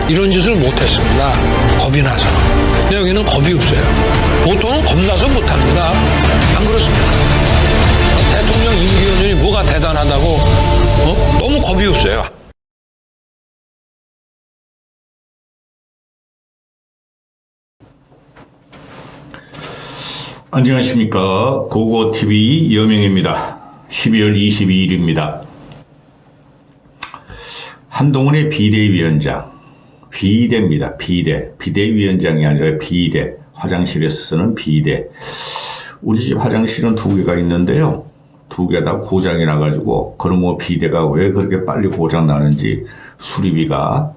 이런 짓을 못했습니다. 겁이 나서. 근데 여기는 겁이 없어요. 보통은 겁나서 못합니다. 안 그렇습니까? 대통령 임기연연이 뭐가 대단하다고 너무 겁이 없어요. 안녕하십니까. 고고TV 여명입니다. 12월 22일입니다. 한동훈의 비대위원장, 비대입니다. 비대위원장이 아니라 비대, 화장실에서 쓰는 비대. 우리 집 화장실은 2개가 있는데요. 2개 다 고장이 나가지고 그럼 비대가 왜 그렇게 빨리 고장 나는지 수리비가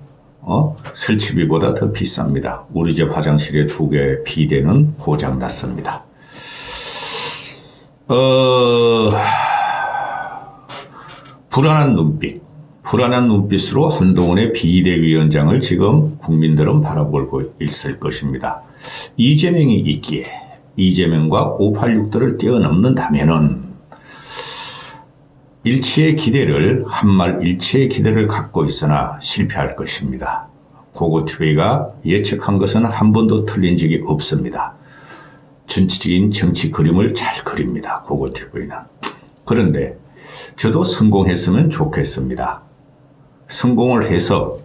설치비보다 더 비쌉니다. 우리 집 화장실의 2개 비대는 고장 났습니다. 불안한 눈빛으로 한동훈의 비대위원장을 지금 국민들은 바라보고 있을 것입니다. 이재명이 있기에 이재명과 586들을 뛰어넘는다면은 한말 일치의 기대를 갖고 있으나 실패할 것입니다. 고고TV가 예측한 것은 한 번도 틀린 적이 없습니다. 전체적인 정치 그림을 잘 그립니다. 고고TV는. 그런데 저도 성공했으면 좋겠습니다. 성공을 해서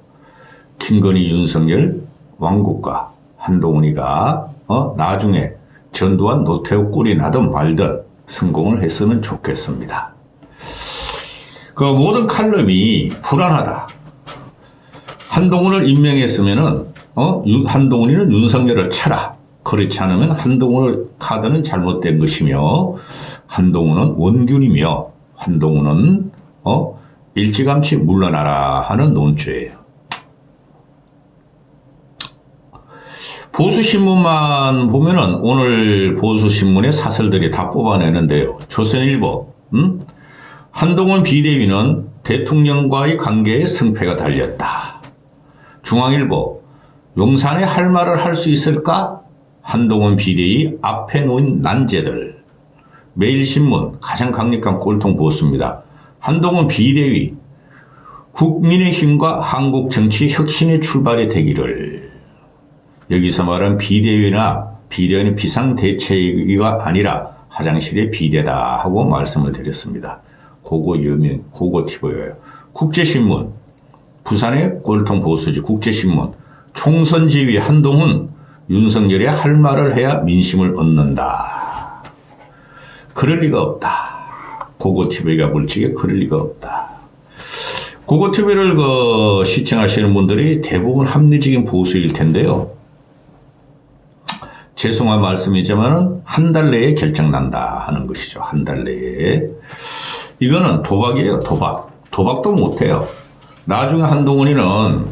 김건희, 윤석열, 왕국과 한동훈이가 나중에 전두환, 노태우 꼴이 나든 말든 성공을 했으면 좋겠습니다. 그 모든 칼럼이 불안하다. 한동훈을 임명했으면은 한동훈이는 윤석열을 쳐라. 그렇지 않으면 한동훈의 카드는 잘못된 것이며 한동훈은 원균이며 한동훈은 일찌감치 물러나라 하는 논조예요. 보수신문만 보면은 오늘 보수신문의 사설들이 다 뽑아내는데요. 조선일보 한동훈 비대위는 대통령과의 관계에 성패가 달렸다. 중앙일보 용산에 할 말을 할 수 있을까? 한동훈 비대위 앞에 놓인 난제들. 매일신문 가장 강력한 꼴통 보수입니다. 한동훈 비대위 국민의힘과 한국 정치 혁신의 출발이 되기를. 여기서 말한 비대위나 비대위는 비상대책위가 아니라 화장실의 비대다 하고 말씀을 드렸습니다. 고고TV예요. 국제신문 부산의 꼴통 보수지. 국제신문 총선 지휘 한동훈 윤석열이 할 말을 해야 민심을 얻는다. 그럴 리가 없다. 고고TV가 물직에 그럴 리가 없다. 고고TV를 시청하시는 분들이 대부분 합리적인 보수일 텐데요. 죄송한 말씀이지만 한 달 내에 결정난다 하는 것이죠. 한 달 내에. 이거는 도박이에요. 도박도 못해요. 나중에 한동훈이는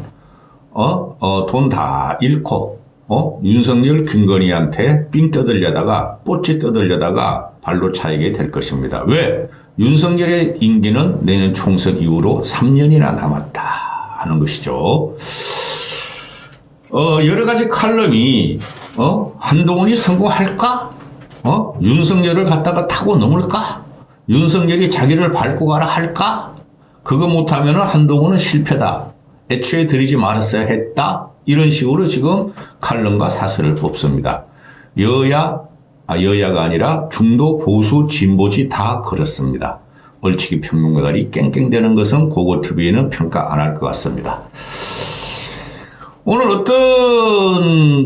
돈 다 잃고 윤석열, 김건희한테 삥 떠들려다가 뽀찌 떠들려다가 발로 차이게 될 것입니다. 왜? 윤석열의 임기는 내년 총선 이후로 3년이나 남았다 하는 것이죠. 여러 가지 칼럼이 한동훈이 성공할까? 윤석열을 갖다가 타고 넘을까? 윤석열이 자기를 밟고 가라 할까? 그거 못하면 한동훈은 실패다. 애초에 들이지 말았어야 했다. 이런 식으로 지금 칼럼과 사설을 뽑습니다. 여야가 아니라 중도, 보수, 진보지 다 그렇습니다. 얼치기 평론가들이 깽깽대는 것은 고고TV에는 평가 안 할 것 같습니다. 오늘 어떤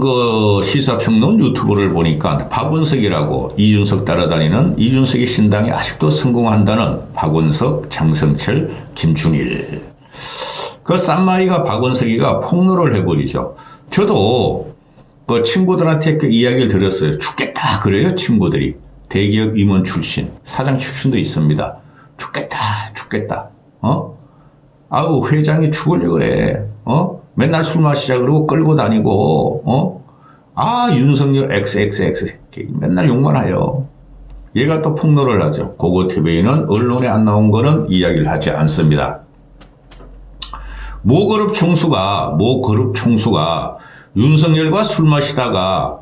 시사평론 유튜브를 보니까 박원석이라고 이준석 따라다니는 이준석의 신당이 아직도 성공한다는 박원석, 장성철, 김준일. 그 쌈마이가 박원석이가 폭로를 해버리죠. 저도 친구들한테 그 이야기를 들었어요. 죽겠다 그래요 친구들이. 대기업 임원 출신, 사장 출신도 있습니다. 죽겠다. 아우 회장이 죽으려고 그래. 맨날 술 마시자 그러고 끌고 다니고 윤석열 XXX 맨날 욕만 해요. 얘가 또 폭로를 하죠. 고고TV는 언론에 안 나온 거는 이야기를 하지 않습니다. 모 그룹 총수가 윤석열과 술 마시다가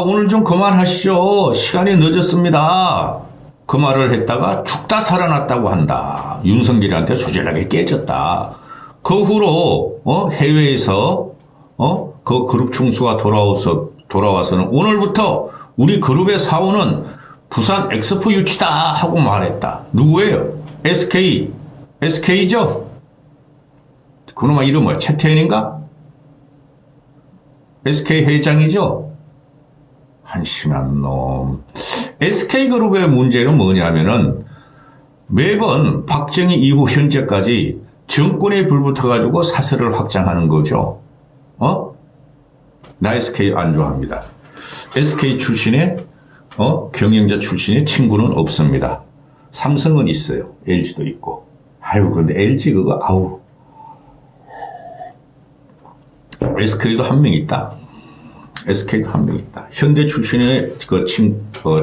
오늘 좀 그만하시죠. 시간이 늦었습니다. 그 말을 했다가 죽다 살아났다고 한다. 윤석열한테 조질하게 깨졌다. 그 후로 해외에서 그 그룹 총수가 돌아와서는 오늘부터 우리 그룹의 사원은 부산 엑스포 유치다 하고 말했다. 누구예요? SK죠? 그놈의 이름 뭐야? 최태현인가? SK 회장이죠? 한심한 놈. SK그룹의 문제는 뭐냐면은 매번 박정희 이후 현재까지 정권에 불붙어가지고 사설을 확장하는 거죠. 나 SK 안 좋아합니다. SK 출신의 경영자 출신의 친구는 없습니다. 삼성은 있어요. LG도 있고. 아유, 근데 LG 그거 아우. SK도 한 명 있다. SK도 한 명 있다. 현대 출신의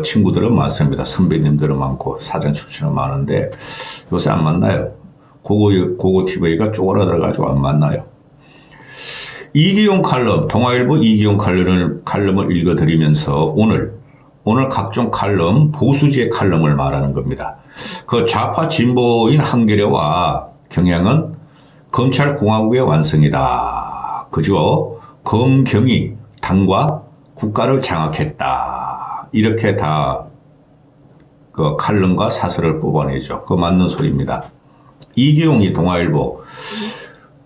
친구들은 많습니다. 선배님들은 많고 사장 출신은 많은데 요새 안 만나요. 고고 TV가 쪼그라들어가지고 안 만나요. 이기용 칼럼, 동아일보 이기용 칼럼을 읽어드리면서 오늘 각종 칼럼, 보수지의 칼럼을 말하는 겁니다. 그 좌파 진보인 한겨레와 경향은 검찰공화국의 완성이다. 그죠? 검경이 당과 국가를 장악했다. 이렇게 다 그 칼럼과 사설을 뽑아내죠. 그 맞는 소리입니다. 이기용이 동아일보.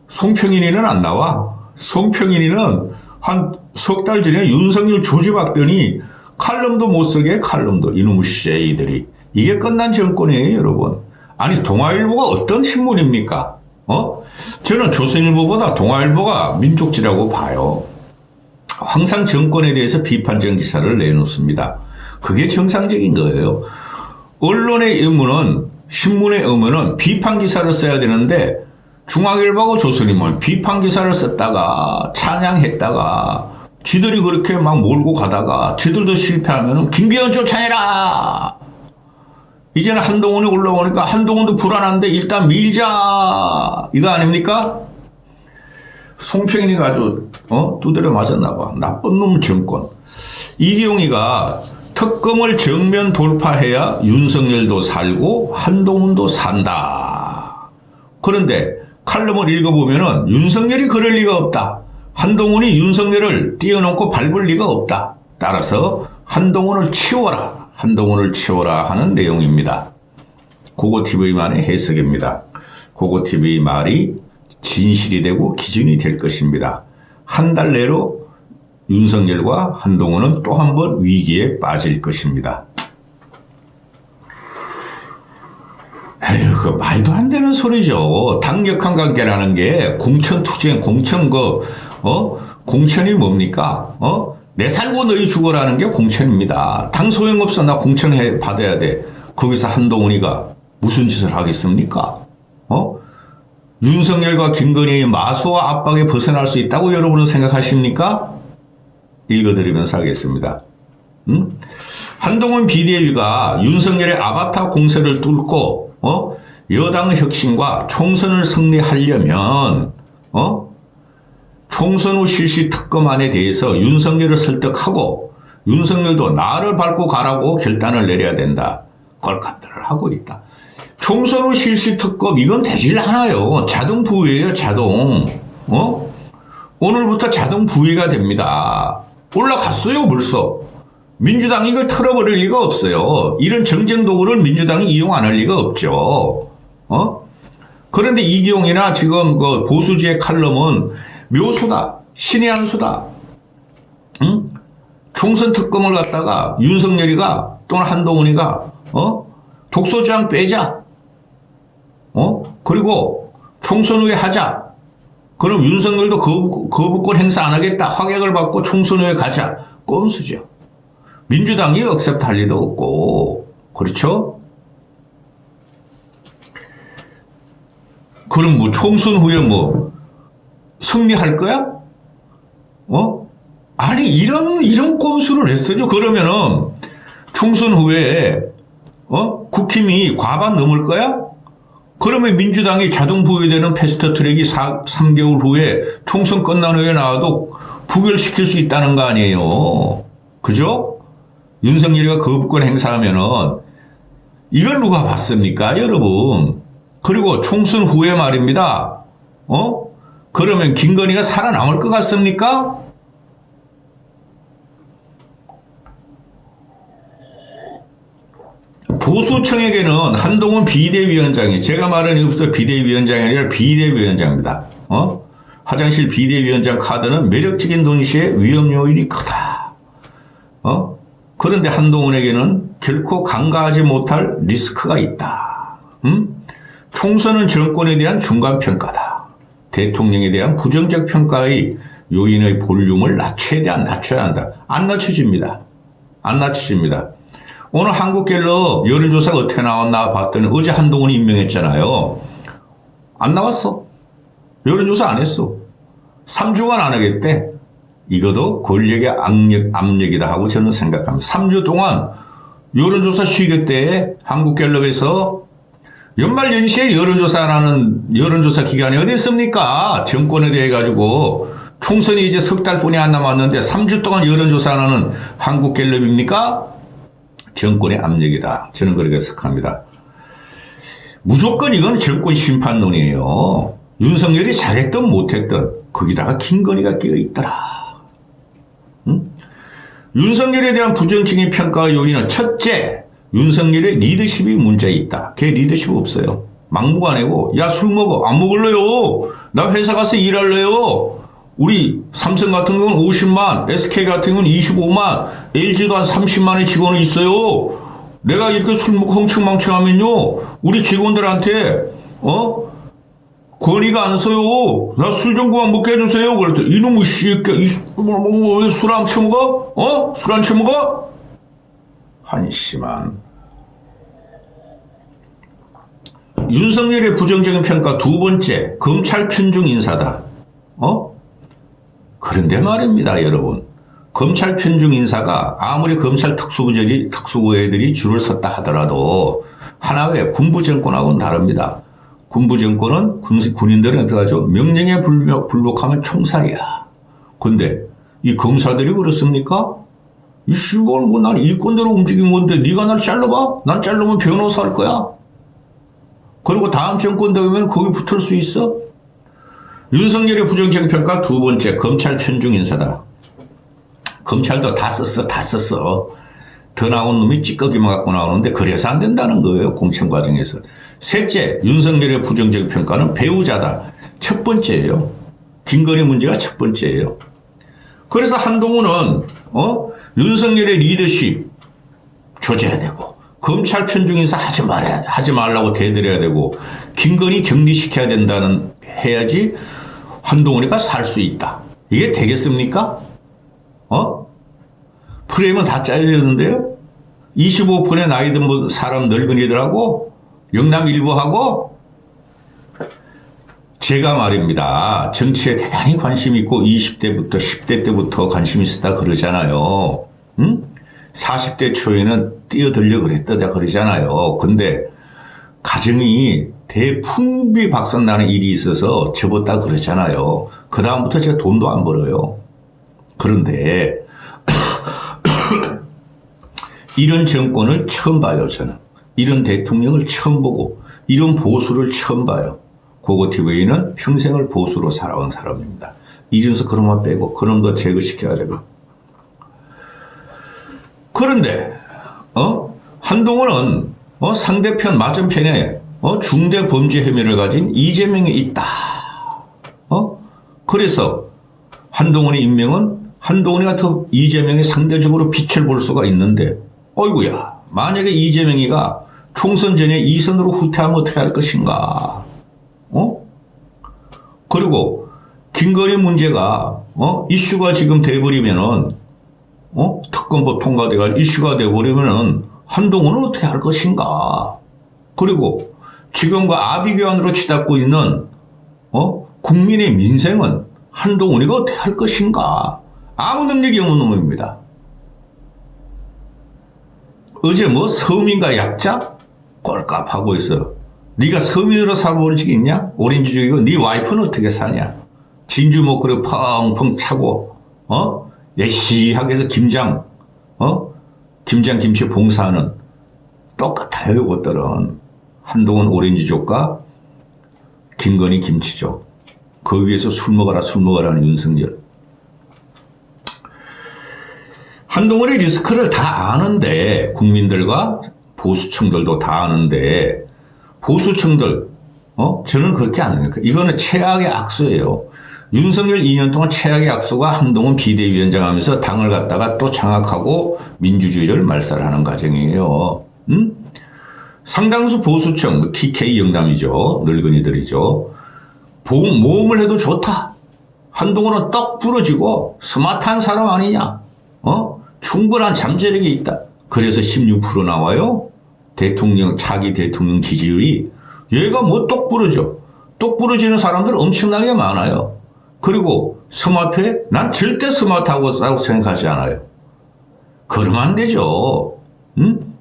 송평인이는 안 나와. 송평인이는 한 석 달 전에 윤석열 조집받더니 칼럼도 못 쓰게 칼럼도 이놈의 쉐이들이. 이게 끝난 정권이에요, 여러분. 아니, 동아일보가 어떤 신문입니까? 저는 조선일보보다 동아일보가 민족지라고 봐요. 항상 정권에 대해서 비판적 기사를 내놓습니다. 그게 정상적인 거예요. 언론의 의무는, 신문의 의무는 비판 기사를 써야 되는데 중앙일보하고 조선일보는 비판 기사를 썼다가 찬양했다가 지들이 그렇게 막 몰고 가다가 지들도 실패하면 김기현 쫓아내라. 이제는 한동훈이 올라오니까 한동훈도 불안한데 일단 밀자. 이거 아닙니까? 송평인이가 아주 두드려 맞았나 봐. 나쁜 놈 정권. 이기용이가 특검을 정면 돌파해야 윤석열도 살고 한동훈도 산다. 그런데 칼럼을 읽어보면은 윤석열이 그럴 리가 없다. 한동훈이 윤석열을 뛰어넘고 밟을 리가 없다. 따라서 한동훈을 치워라. 한동훈을 치워라 하는 내용입니다. 고고TV만의 해석입니다. 고고TV 말이 진실이 되고 기준이 될 것입니다. 한 달 내로 윤석열과 한동훈은 또 한 번 위기에 빠질 것입니다. 에휴, 그 말도 안 되는 소리죠. 당역한 관계라는 게 공천투쟁, 공천이 뭡니까? 내 살고 너희 죽어라는 게 공천입니다. 당 소용없어. 나 공천해 받아야 돼. 거기서 한동훈이가 무슨 짓을 하겠습니까? 윤석열과 김건희의 마수와 압박에 벗어날 수 있다고 여러분은 생각하십니까? 읽어드리면서 하겠습니다. 한동훈 비대위가 윤석열의 아바타 공세를 뚫고 여당 혁신과 총선을 승리하려면 총선 후 실시 특검안에 대해서 윤석열을 설득하고 윤석열도 나를 밟고 가라고 결단을 내려야 된다. 걸감들을 하고 있다. 총선 후 실시 특검 이건 되질 않아요. 자동 부의예요. 자동. 오늘부터 자동 부의가 됩니다. 올라갔어요. 벌써. 민주당이 이걸 털어버릴 리가 없어요. 이런 정쟁 도구를 민주당이 이용 안 할 리가 없죠. 그런데 이기용이나 지금 그 보수지의 칼럼은 묘수다. 신의 한 수다. 총선 특검을 갖다가 윤석열이가 또는 한동훈이가 독소조항 빼자. 그리고 총선 후에 하자. 그럼 윤석열도 거부권 행사 안 하겠다. 확약을 받고 총선 후에 가자. 꼼수죠. 민주당이 억셉트 할 리도 없고. 그렇죠? 그럼 뭐 총선 후에 뭐 승리할 거야? 아니 이런 꼼수를 했어죠. 그러면은 총선 후에 국힘이 과반 넘을 거야? 그러면 민주당이 자동 부의되는 패스트트랙이 3개월 후에 총선 끝난 후에 나와도 부결시킬 수 있다는 거 아니에요. 그죠? 윤석열이가 거부권 행사하면은 이걸 누가 봤습니까, 여러분? 그리고 총선 후에 말입니다. 그러면 김건희가 살아남을 것 같습니까? 보수청에게는 한동훈 비대위원장이, 제가 말하는 이것부터 비대위원장이 아니라 비대위원장입니다. 화장실 비대위원장 카드는 매력적인 동시에 위험 요인이 크다. 그런데 한동훈에게는 결코 간과하지 못할 리스크가 있다. 총선은 정권에 대한 중간평가다. 대통령에 대한 부정적 평가의 요인의 볼륨을 최대한 낮춰야 한다. 안 낮춰집니다. 안 낮춰집니다. 오늘 한국갤럽 여론조사가 어떻게 나왔나 봤더니 어제 한동훈이 임명했잖아요. 안 나왔어. 여론조사 안 했어. 3주간 안 하겠대. 이것도 권력의 압력이다 하고 저는 생각합니다. 3주 동안 여론조사 쉬겠대. 한국갤럽에서 연말연시에 여론조사 기간이 어디 있습니까? 정권에 대해 가지고 총선이 이제 석 달뿐이 안 남았는데 3주 동안 여론조사 안 하는 한국갤럽입니까? 정권의 압력이다. 저는 그렇게 생각합니다. 무조건 이건 정권 심판론이에요. 윤석열이 잘했든 못했든 거기다가 김건희가 끼어있더라. 윤석열에 대한 부정적인 평가 요인은 첫째, 윤석열의 리더십이 문제에 있다. 걔 리더십 없어요. 막무가내고 야 술 먹어. 안 먹을래요. 나 회사 가서 일할래요. 우리 삼성 같은 경우는 50만, SK 같은 경우는 25만, LG도 한 30만의 직원이 있어요. 내가 이렇게 술 먹고 흥청망청하면요, 우리 직원들한테 권위가 안 서요. 나 술 좀 그만 먹게 해주세요. 그랬더니 이놈의 씨끼 왜 술 안 처먹어? 술 안 처먹어? 한심한. 윤석열의 부정적인 평가 두 번째, 검찰 편중 인사다. 그런데 말입니다, 여러분. 검찰 편중 인사가 아무리 검찰 특수부들이 줄을 섰다 하더라도 하나의 군부 정권하고는 다릅니다. 군부 정권은 군인들은 어떻게 하죠? 명령에 불복하면 총살이야. 근데 이 검사들이 그렇습니까? 이 씨발 뭐 난 이권대로 움직인 건데 네가 날 잘라봐? 난 자르면 변호사 할 거야. 그리고 다음 정권 되면 거기 붙을 수 있어? 윤석열의 부정적 평가 두 번째, 검찰 편중 인사다. 검찰도 다 썼어. 더 나온 놈이 찌꺼기만 갖고 나오는데 그래서 안 된다는 거예요. 공천 과정에서. 셋째, 윤석열의 부정적 평가는 배우자다. 첫 번째예요. 김건희 문제가 첫 번째예요. 그래서 한동훈은 윤석열의 리더십 조져야 되고, 검찰 편중 인사 하지 말라고 대들어야 되고, 김건희 격리시켜야 된다는 해야지 한동훈이가 살 수 있다. 이게 되겠습니까? 프레임은 다 짜여졌는데요. 25%의 나이 든 사람 늙은이들하고 영남 일부하고 제가 말입니다. 정치에 대단히 관심 있고 20대부터 10대 때부터 관심 있었다 그러잖아요. 40대 초에는 뛰어들려 그랬다 그러잖아요. 근데 가정이 대풍비박산나는 일이 있어서 접었다 그러잖아요. 그 다음부터 제가 돈도 안 벌어요. 그런데 이런 정권을 처음 봐요. 저는 이런 대통령을 처음 보고 이런 보수를 처음 봐요. 고고TV는 평생을 보수로 살아온 사람입니다. 이준석 그놈만 빼고 그놈도 제거시켜야 되고. 그런데 한동훈은 상대편 맞은편에 중대 범죄 혐의를 가진 이재명이 있다. 그래서 한동훈의 임명은 한동훈이가 더 이재명이 상대적으로 빛을 볼 수가 있는데, 어이구야, 만약에 이재명이가 총선 전에 2선으로 후퇴하면 어떻게 할 것인가? 그리고 김건희 문제가 이슈가 지금 돼버리면은 특검법 통과돼가 이슈가 돼버리면은 한동훈은 어떻게 할 것인가? 그리고 지금과 아비규환으로 치닫고 있는 국민의 민생은 한동훈이가 어떻게 할 것인가? 아무 능력이 없는 놈입니다. 어제 서민과 약자? 꼴값하고 있어. 네가 서민으로 살아본 적이 있냐? 오렌지족이고 네 와이프는 어떻게 사냐? 진주 목걸이 펑펑 차고 예시하게 해서 김장 김치 봉사하는 똑같아요. 이것들은 한동훈 오렌지족과 김건희 김치족. 그 위에서 술 먹어라 하는 윤석열. 한동훈의 리스크를 다 아는데, 국민들과 보수층들도 다 아는데, 보수층들, 저는 그렇게 안 생각해요. 이거는 최악의 악수예요. 윤석열 2년 동안 최악의 악수가 한동훈 비대위원장 하면서 당을 갖다가 또 장악하고 민주주의를 말살하는 과정이에요. 상당수 보수층, TK 영남이죠. 늙은이들이죠. 모험을 해도 좋다. 한동훈은 떡 부러지고 스마트한 사람 아니냐. 충분한 잠재력이 있다. 그래서 16% 나와요. 차기 대통령 지지율이. 얘가 뭐 똑 부러져. 똑 부러지는 사람들 엄청나게 많아요. 그리고 스마트해? 난 절대 스마트하고 생각하지 않아요. 그러면 안 되죠.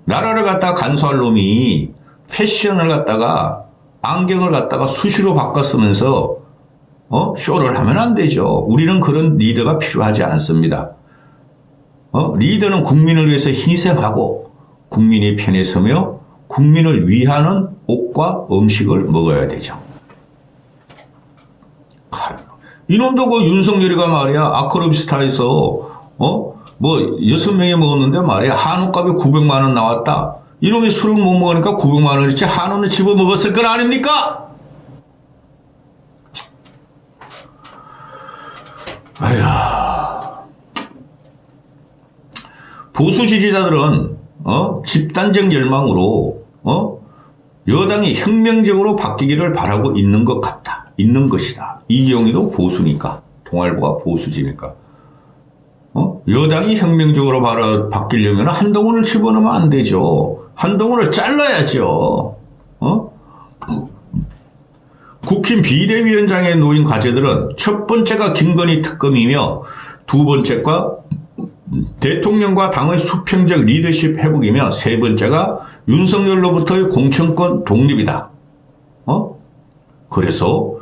나라를 갖다가 간수할 놈이 패션을 갖다가 안경을 갖다가 수시로 바꿔 쓰면서 쇼를 하면 안 되죠. 우리는 그런 리더가 필요하지 않습니다. 리더는 국민을 위해서 희생하고 국민의 편에 서며 국민을 위하는 옷과 음식을 먹어야 되죠. 이놈도 그 윤석열이가 말이야 아크로비스타에서 뭐 6명이 먹었는데 말이야 한우값이 900만 원 나왔다. 이놈이 술을 못 먹으니까 900만 원이지 한우는 집어 먹었을 건 아닙니까? 아휴. 보수 지지자들은 집단적 열망으로 여당이 혁명적으로 바뀌기를 바라고 있는 것 같다. 있는 것이다. 이경희도 보수니까. 동아일보가 보수지니까. 여당이 혁명적으로 바뀌려면 한동훈을 집어넣으면 안 되죠. 한동훈을 잘라야죠. 국힘 비대위원장에 놓인 과제들은 첫 번째가 김건희 특검이며 두 번째가 대통령과 당의 수평적 리더십 회복이며 세 번째가 윤석열로부터의 공천권 독립이다. 그래서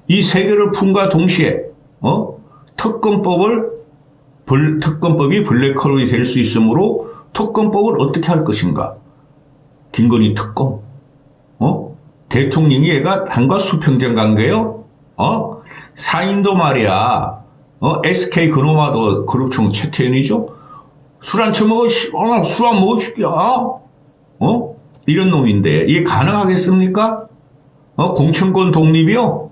이 세 개를 품과 동시에 특검법이 블랙홀이 될 수 있으므로 특검법을 어떻게 할 것인가? 김건희 특검. 대통령이 얘가 당과 수평적 관계요? 사인도 말이야. SK 그노마도 그룹총 최태현이죠? 술 안 처먹어, 술 안 먹어 죽여. 이런 놈인데, 이게 가능하겠습니까? 공천권 독립이요?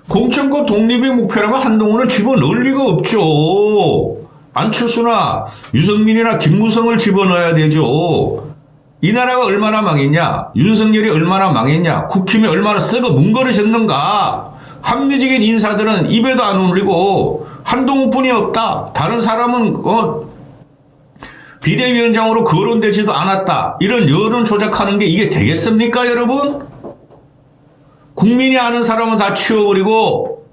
공천권 독립의 목표라면 한동훈을 집어넣을 리가 없죠. 안철수나 유승민이나 김무성을 집어넣어야 되죠. 이 나라가 얼마나 망했냐? 윤석열이 얼마나 망했냐? 국힘이 얼마나 썩어 뭉거려졌는가? 합리적인 인사들은 입에도 안 올리고 한동훈뿐이 없다. 다른 사람은 비대위원장으로 거론되지도 않았다. 이런 여론 조작하는 게 이게 되겠습니까, 여러분? 국민이 아는 사람은 다 치워버리고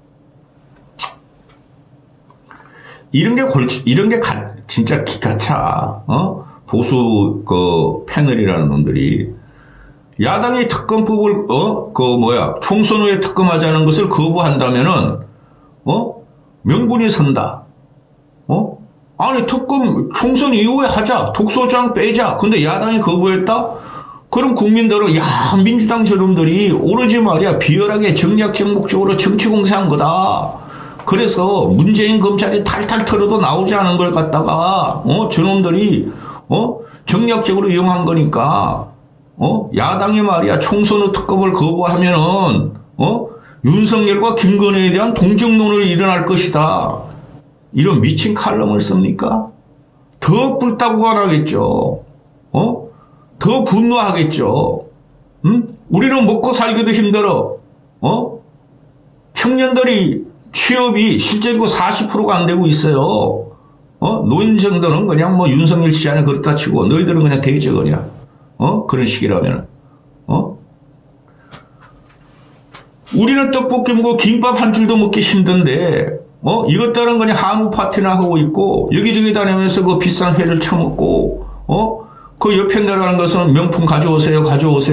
이런 게 진짜 기가 차. 보수 패널이라는 놈들이 야당이 특검법을 총선 후에 특검하자는 것을 거부한다면은 명분이 선다. 아니 특검 총선 이후에 하자. 독소조항 빼자. 근데 야당이 거부했다? 그럼 국민들은 야 민주당 저놈들이 오로지 말이야 비열하게 정략정목적으로 정치공세한 거다. 그래서 문재인 검찰이 탈탈 털어도 나오지 않은 걸 갖다가 저놈들이 정략적으로 이용한 거니까 야당이 말이야 총선 후 특검을 거부하면은 윤석열과 김건희에 대한 동정론을 일어날 것이다. 이런 미친 칼럼을 씁니까? 더 불타고가 나겠죠. 더 분노하겠죠. 우리는 먹고 살기도 힘들어. 청년들이 취업이 실제로 40%가 안 되고 있어요. 노인 정도는 그냥 뭐 윤석열 지지하는 그렇다 치고 너희들은 그냥 대저 그냥 그런 식이라면 우리는 떡볶이 먹고 김밥 한 줄도 먹기 힘든데 이것들은 그냥 한우 파티나 하고 있고 여기저기 다니면서 그 비싼 회를 처먹고 그 옆에 내라는 것은 명품 가져오세요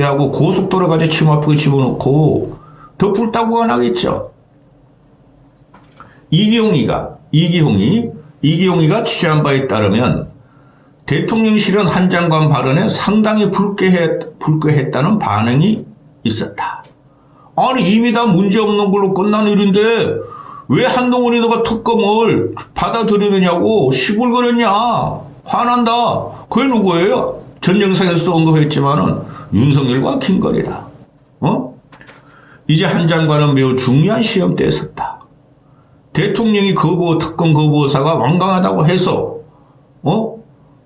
하고 고속도로 가서 침 아프게 집어넣고 더 불타고가 나겠죠. 이기용이가 취재한 바에 따르면 대통령실은 한 장관 발언에 상당히 불쾌했다는 반응이 있었다. 아니 이미 다 문제없는 걸로 끝난 일인데 왜 한동훈이 너가 특검을 받아들이느냐고 시골거렸냐. 화난다. 그게 누구예요? 전 영상에서도 언급했지만은 윤석열과 김건희다. 이제 한 장관은 매우 중요한 시험대에 섰다. 대통령이 특검 거부 의사가 완강하다고 해서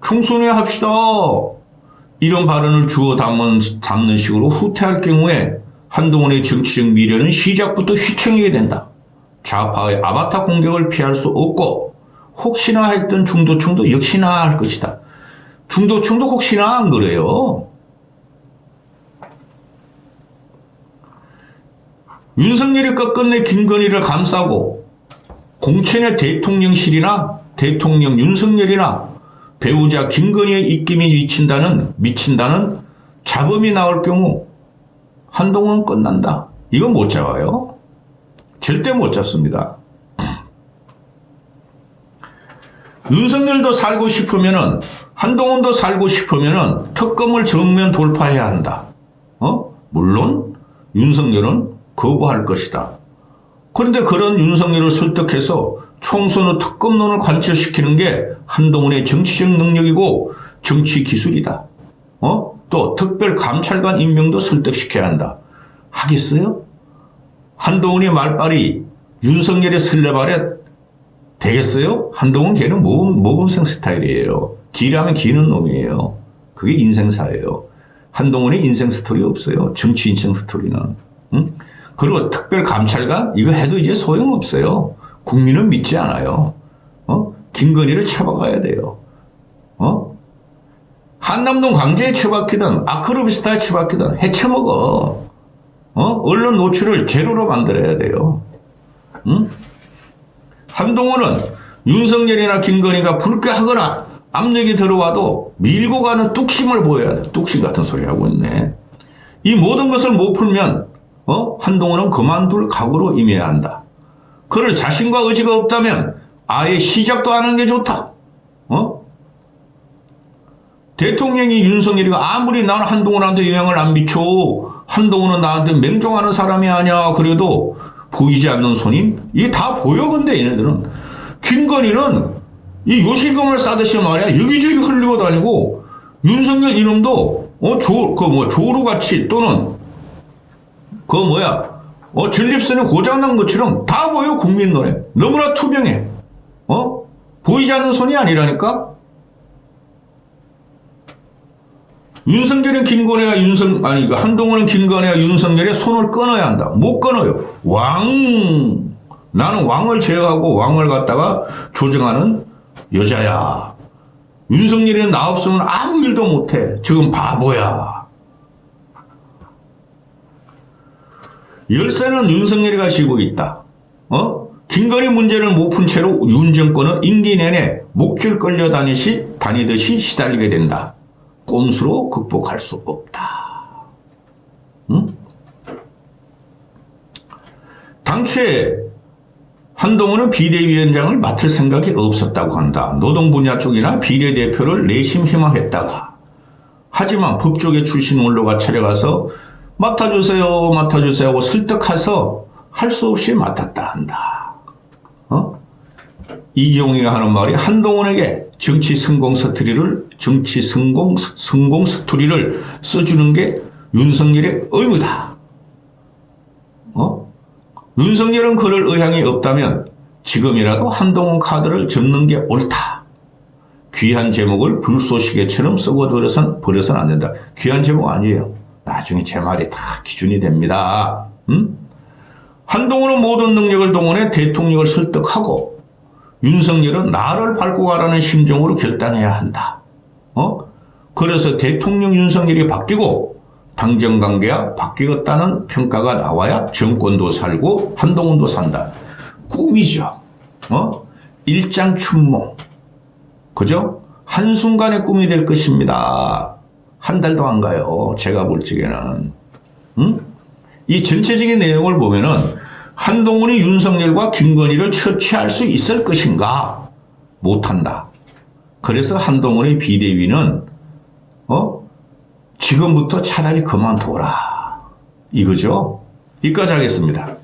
총선회 합시다. 이런 발언을 주워 담는 식으로 후퇴할 경우에 한동훈의 정치적 미래는 시작부터 휘청이게 된다. 좌파의 아바타 공격을 피할 수 없고 혹시나 했던 중도층도 역시나 할 것이다. 중도층도 혹시나 안 그래요. 윤석열이 끝끝내 김건희를 감싸고 공천의 대통령실이나 대통령 윤석열이나 배우자 김건희의 입김이 미친다는 잡음이 나올 경우 한동훈은 끝난다. 이건 못 잡아요. 절대 못 잡습니다. 윤석열도 살고 싶으면은 한동훈도 살고 싶으면은 특검을 정면 돌파해야 한다. 물론 윤석열은 거부할 것이다. 그런데 그런 윤석열을 설득해서 총선 후 특검론을 관철시키는 게 한동훈의 정치적 능력이고 정치 기술이다. 또 특별감찰관 임명도 설득시켜야 한다. 하겠어요? 한동훈의 말빨이 윤석열의 설레발에 되겠어요? 한동훈 걔는 모범생 스타일이에요. 기라면 기는 놈이에요. 그게 인생사예요. 한동훈의 인생 스토리 없어요. 정치 인생 스토리는. 그리고 특별감찰관 이거 해도 이제 소용없어요. 국민은 믿지 않아요. 김건희를 처박아야 돼요. 한남동 강제에 처박히든 아크로비스타에 처박히든 해쳐먹어. 언론 노출을 제로로 만들어야 돼요. 한동훈은 윤석열이나 김건희가 불쾌하거나 압력이 들어와도 밀고 가는 뚝심을 보여야 돼. 뚝심 같은 소리 하고 있네. 이 모든 것을 못 풀면 한동훈은 그만둘 각오로 임해야 한다. 그럴 자신과 의지가 없다면 아예 시작도 안 하는 게 좋다. 대통령이 윤석열이가 아무리 나는 한동훈한테 영향을 안 미쳐. 한동훈은 나한테 맹종하는 사람이 아니야. 그래도 보이지 않는 손님? 이게 다 보여. 근데 얘네들은. 김건희는 이 요실금을 싸듯이 말이야. 여기저기 흘리고 다니고 윤석열 이름도 조루같이 또는 전립선이 고장난 것처럼 다 보여. 국민 눈에. 너무나 투명해. 보이지 않는 손이 아니라니까? 윤석열은 한동훈은 김건희와 윤석열의 손을 끊어야 한다. 못 끊어요. 나는 왕을 제어하고 왕을 갖다가 조정하는 여자야. 윤석열이 나 없으면 아무 일도 못해. 지금 바보야. 열쇠는 윤석열이가 쥐고 있다. 김건희 문제를 못 푼 채로 윤 정권은 임기 내내 목줄 끌려 다니듯이 시달리게 된다. 꼼수로 극복할 수 없다. 당초에 한동훈은 비대위원장을 맡을 생각이 없었다고 한다. 노동 분야 쪽이나 비례대표를 내심 희망했다가 하지만 법조계 출신 원로가 찾아가서 맡아주세요 하고 설득해서 할 수 없이 맡았다 한다. 이경희가 하는 말이 한동훈에게 정치 성공 스토리를 써주는 게 윤석열의 의무다. 윤석열은 그럴 의향이 없다면 지금이라도 한동훈 카드를 접는 게 옳다. 귀한 제목을 불쏘시개처럼 버려서는 안 된다. 귀한 제목 아니에요. 나중에 제 말이 다 기준이 됩니다. 한동훈은 모든 능력을 동원해 대통령을 설득하고 윤석열은 나를 밟고 가라는 심정으로 결단해야 한다. 그래서 대통령 윤석열이 바뀌고 당정관계가 바뀌었다는 평가가 나와야 정권도 살고 한동훈도 산다. 꿈이죠. 일장춘몽. 그죠? 한순간의 꿈이 될 것입니다. 한 달도 안 가요. 제가 볼 적에는. 이 전체적인 내용을 보면은 한동훈이 윤석열과 김건희를 처치할 수 있을 것인가? 못한다. 그래서 한동훈의 비대위는 지금부터 차라리 그만둬라. 이거죠. 여기까지 하겠습니다.